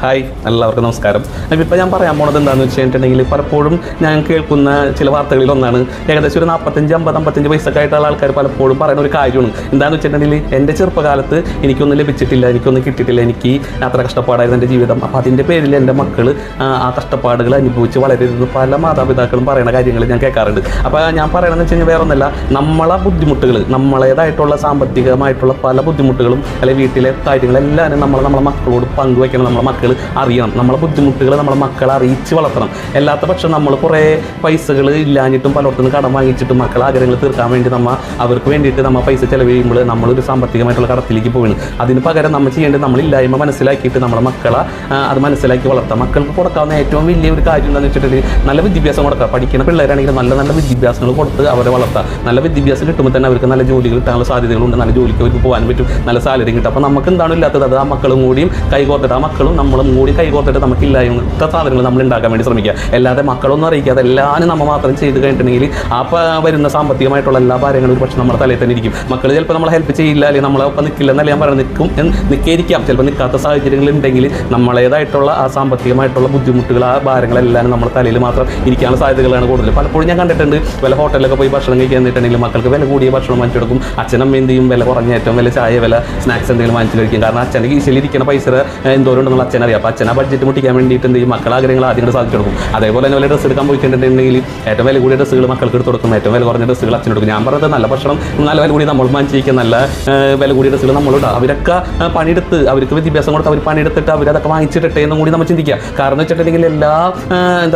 Hi, എല്ലാവർക്കും നമസ്കാരം. ഇപ്പോൾ ഞാൻ പറയാൻ പോണത് എന്താണെന്ന് വെച്ചിട്ടുണ്ടെങ്കിൽ, പലപ്പോഴും ഞാൻ കേൾക്കുന്ന ചില വാർത്തകളിൽ ഒന്നാണ്, ഏകദേശം ഒരു 45-55 വയസ്സൊക്കെ ആയിട്ടുള്ള ആൾക്കാർ പലപ്പോഴും പറയുന്ന ഒരു കാര്യമാണ്. എന്താണെന്ന് വെച്ചിട്ടുണ്ടെങ്കിൽ, എൻ്റെ ചെറുപ്പകാലത്ത് എനിക്കൊന്നും ലഭിച്ചിട്ടില്ല, എനിക്കൊന്നും കിട്ടിയിട്ടില്ല, എനിക്ക് അത്ര കഷ്ടപ്പാടായിരുന്നു എൻ്റെ ജീവിതം. അപ്പോൾ അതിൻ്റെ പേരിൽ എൻ്റെ മക്കൾ ആ കഷ്ടപ്പാടുകൾ അനുഭവിച്ച് വളരരുത് പല മാതാപിതാക്കളും പറയുന്ന കാര്യങ്ങൾ ഞാൻ കേൾക്കാറുണ്ട്. അപ്പോൾ ഞാൻ പറയണമെന്ന് വെച്ച് കഴിഞ്ഞാൽ വേറെ ഒന്നല്ല, നമ്മളെ ബുദ്ധിമുട്ടുകൾ, നമ്മളേതായിട്ടുള്ള സാമ്പത്തികമായിട്ടുള്ള പല ബുദ്ധിമുട്ടുകളും അല്ലെങ്കിൽ വീട്ടിലെ കാര്യങ്ങളെല്ലാം നമ്മളെ മക്കളോട് പങ്കുവയ്ക്കണം. നമ്മളെ മക്കൾ അറിയണം, നമ്മളെ ബുദ്ധിമുട്ടുകൾ നമ്മളെ മക്കളെ അറിയിച്ച് വളർത്തണം. അല്ലാത്ത പക്ഷം നമ്മൾ കുറേ പൈസകൾ ഇല്ലാഞ്ഞിട്ടും പലയിടത്തുനിന്ന് കടം വാങ്ങിച്ചിട്ടും മക്കളെ ആഗ്രഹങ്ങൾ തീർക്കാൻ വേണ്ടി അവർക്ക് വേണ്ടിയിട്ട് പൈസ ചിലവ് ചെയ്യുമ്പോൾ നമ്മളൊരു സാമ്പത്തികമായിട്ടുള്ള കടത്തിലേക്ക് പോകുന്നു. അതിന് പകരം നമ്മൾ ചെയ്യേണ്ടത് നമ്മളില്ലായ്മ മനസ്സിലാക്കിയിട്ട് നമ്മളെ മക്കളെ അത് മനസ്സിലാക്കി വളർത്താം. മക്കൾക്ക് കൊടുക്കാവുന്ന ഏറ്റവും വലിയ ഒരു കാര്യം എന്താണെന്ന് വെച്ചിട്ടുണ്ടെങ്കിൽ, നല്ല വിദ്യാഭ്യാസം കൊടുക്കുക. പഠിക്കുന്ന പിള്ളേരാണെങ്കിൽ നല്ല നല്ല വിദ്യാഭ്യാസങ്ങൾ കൊടുത്ത് അവരെ വളർത്താം. നല്ല വിദ്യാഭ്യാസം കിട്ടുമ്പോൾ തന്നെ അവർക്ക് നല്ല ജോലികൾ കിട്ടാനുള്ള സാധ്യതകളുണ്ട്, നല്ല ജോലിക്ക് അവർക്ക് പോകാനും പറ്റും, നല്ല സാലറി കിട്ടും. അപ്പോൾ നമുക്ക് എന്താണ് ഇല്ലാത്തത്, അത് ആ മക്കളും കൂടിയും കൈകോർത്തിട്ട്, ആ മക്കളും നമ്മളും കൂടി കൈകോർത്തിട്ട് നമുക്കില്ലാത്ത സാധനങ്ങൾ നമ്മൾ ഉണ്ടാക്കാൻ വേണ്ടി ശ്രമിക്കുക. അല്ലാതെ മക്കളൊന്നും അറിയിക്കാതെ എല്ലാവരും നമ്മൾ മാത്രം ചെയ്ത് കഴിഞ്ഞിട്ടുണ്ടെങ്കിൽ ആ വരുന്ന സാമ്പത്തികമായിട്ടുള്ള എല്ലാ കാര്യങ്ങളും ഒരു പക്ഷേ നമ്മുടെ തലയിൽ തന്നെ ഇരിക്കും. മക്കൾ ചിലപ്പോൾ നമ്മളെ ഹെൽപ്പ് ചെയ്യില്ല, അല്ലെങ്കിൽ നമ്മളെ ഒപ്പം നിൽക്കില്ല എന്നല്ല ഞാൻ പറയുന്നത്, നിൽക്കാതിരിക്കാം. ചിലപ്പോൾ നിൽക്കാത്ത സാഹചര്യങ്ങളുണ്ടെങ്കിൽ നമ്മളേതായിട്ടുള്ള ആ സാമ്പത്തികമായിട്ടുള്ള ബുദ്ധിമുട്ടുകൾ, ആ ഭാരങ്ങളെല്ലാം നമ്മുടെ തലയിൽ മാത്രം ഇരിക്കാനുള്ള സാധ്യതകളാണ് കൂടുതൽ. പലപ്പോഴും ഞാൻ കണ്ടിട്ടുണ്ട്, വല്ല ഹോട്ടലിലൊക്കെ പോയി ഭക്ഷണം കഴിക്കാൻ എന്നിട്ടുണ്ടെങ്കിൽ മക്കൾക്ക് വില കൂടിയ ഭക്ഷണം വാങ്ങിച്ചു കൊടുക്കും. അച്ഛനും എന്തെയും വില കുറഞ്ഞ ഏറ്റവും വില ചായ, വില സ്നാക്സ് എന്തെങ്കിലും വാങ്ങിച്ചു കഴിക്കും. കാരണം അച്ഛൻ്റെ കീശയിലിരിക്കുന്ന പൈസ എന്തോരം ഉണ്ടെന്നുള്ള അച്ഛൻ അറിയാം. അപ്പോൾ അച്ഛനെ ബഡ്ജറ്റ് മുട്ടിക്കാൻ വേണ്ടിയിട്ട് എന്ത് ചെയ്യും, മക്കളെ ആഗ്രഹങ്ങൾ ആദ്യം സാധിച്ചു കൊടുക്കും. അതേപോലെ തന്നെ വല്ല ഡ്രസ്സ് എടുക്കാൻ പോയിട്ടുണ്ടെങ്കിൽ ഏറ്റവും വില കൂടിയ ഡ്രസ്സുകൾ മക്കൾക്ക് എടുത്ത് കൊടുക്കും, ഏറ്റവും വില കുറഞ്ഞ ഡ്രസ്സുകൾ അച്ഛൻ കൊടുക്കും. ഞാൻ പറഞ്ഞത് നല്ല ഭക്ഷണം, നല്ല വില കൂടി നമ്മൾ വാങ്ങിച്ചിരിക്കുക, നല്ല വില കൂടിയ ഡ്രസ്സുകൾ നമ്മളുണ്ട്. അവരൊക്കെ പണിയെടുത്ത്, അവർക്ക് വിദ്യാഭ്യാസം കൊടുത്ത് അവർ പണിയെടുത്തിട്ട് അവരതൊക്കെ വാങ്ങിച്ചിട്ടെ എന്നും കൂടി നമ്മൾ ചിന്തിക്കുക. കാരണം വെച്ചിട്ടുണ്ടെങ്കിൽ എന്താ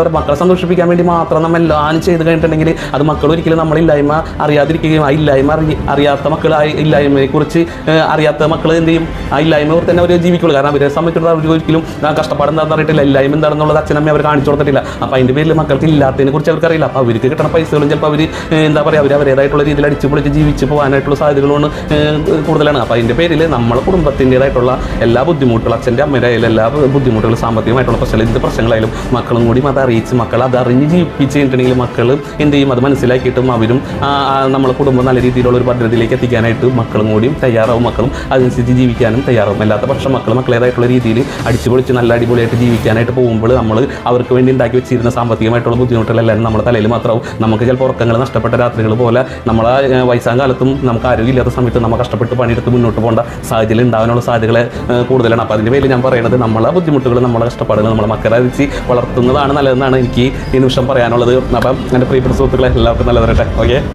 പറയുക, മക്കളെ സന്തോഷിപ്പിക്കാൻ വേണ്ടി മാത്രം നമ്മൾ എല്ലാം ചെയ്ത് കഴിഞ്ഞിട്ടുണ്ടെങ്കിൽ അത് മക്കൾ ഒരിക്കലും നമ്മളില്ലായ്മ അറിയാതിരിക്കുകയും, ആ ഇല്ലായ്മ അറിയാത്ത മക്കൾ, ആ ഇല്ലായ്മയെക്കുറിച്ച് അറിയാത്ത മക്കൾ എന്ത് ചെയ്യും, ആ ഇല്ലായ്മ തന്നെ അവർ ജീവിക്കുള്ളൂ. കാരണം അവരെ സംബന്ധിച്ചിടത്തോളം അവർ ഒരിക്കലും കഷ്ടപ്പാട് എന്താണെന്ന് അറിയിട്ടില്ല, ഇല്ലായ്മ എന്താണെന്നുള്ളത് അച്ഛനമ്മ അവർ കാണിച്ചു കൊടുത്തിട്ടില്ല. അപ്പോൾ അതിൻ്റെ പേരിൽ മക്കൾക്ക് ഇല്ലാത്തതിനെ കുറിച്ച് അവർക്കറിയില്ല. അപ്പോൾ അവർക്ക് കിട്ടുന്ന പൈസകളും ചിലപ്പോൾ അവർ എന്താ പറയുക, അവരേതായിട്ടുള്ള രീതിയിൽ അടിച്ചു പൊളിച്ച് ജീവിച്ച് പോകാനായിട്ടുള്ള സാധ്യതകളാണ് കൂടുതലാണ്. അപ്പോൾ അതിൻ്റെ പേരിൽ നമ്മളെ കുടുംബത്തിൻ്റെതായിട്ടുള്ള എല്ലാ ബുദ്ധിമുട്ടുകളും, അച്ഛൻ്റെ അമ്മയുടെ എല്ലാ ബുദ്ധിമുട്ടുകളും, സാമ്പത്തികമായിട്ടുള്ള പ്രശ്നങ്ങൾ, എന്ത് പ്രശ്നങ്ങളായാലും മക്കളും കൂടി അത് അറിയിച്ച് മക്കൾ അത് അറിഞ്ഞ് ജീവിപ്പിച്ച് കഴിഞ്ഞിട്ടുണ്ടെങ്കിൽ മക്കൾ എന്ത് ചെയ്യും, അത് മനസ്സിലാക്കിയിട്ടും അവരും നമ്മളെ കുടുംബം നല്ല രീതിയിലുള്ള ഒരു ഭദ്രതയിലേക്ക് എത്തിക്കാനായിട്ട് മക്കളും കൂടിയും തയ്യാറാവും. മക്കളും അതനുസരിച്ച് ജീവിക്കാനും തയ്യാറാവും. അല്ലാത്ത പക്ഷം മക്കളേതായിട്ടുള്ള രീതിയിൽ അടിച്ചു പൊളിച്ച് നല്ല അടിപൊളിയായിട്ട് ജീവിക്കാനായിട്ട് പോകുമ്പോൾ നമ്മൾ അവർക്ക് വേണ്ടി ഉണ്ടാക്കി വെച്ചിരുന്ന സാമ്പത്തികമായിട്ടുള്ള ബുദ്ധിമുട്ടുകളെല്ലാം നമ്മുടെ തലയിൽ മാത്രമാവും. നമുക്ക് ചിലപ്പോൾ ഉറക്കങ്ങൾ നഷ്ടപ്പെട്ട രാത്രികൾ പോലെ നമ്മളെ വയസ്സാം കാലത്തും നമുക്ക് ആരോഗ്യമില്ലാത്ത സമയത്ത് നമ്മൾ കഷ്ടപ്പെട്ട് പണിയെടുത്ത് മുന്നോട്ട് പോകേണ്ട സാഹചര്യം ഉണ്ടാകാനുള്ള സാധ്യതകൾ കൂടുതലാണ്. അപ്പോൾ അതിൻ്റെ പേരിൽ ഞാൻ പറയുന്നത്, നമ്മളെ ബുദ്ധിമുട്ടുകൾ, നമ്മളെ കഷ്ടപ്പാടുകൾ നമ്മളെ മക്കളെ വെച്ച് വളർത്തുന്നതാണ് നല്ലതെന്നാണ് എനിക്ക് ഈ നിമിഷം പറയാനുള്ളത്. അപ്പം എൻ്റെ പ്രിയപ്പെട്ട സുഹൃത്തുക്കളെ എല്ലാവർക്കും നല്ലത് വരട്ടെ. ഓക്കെ.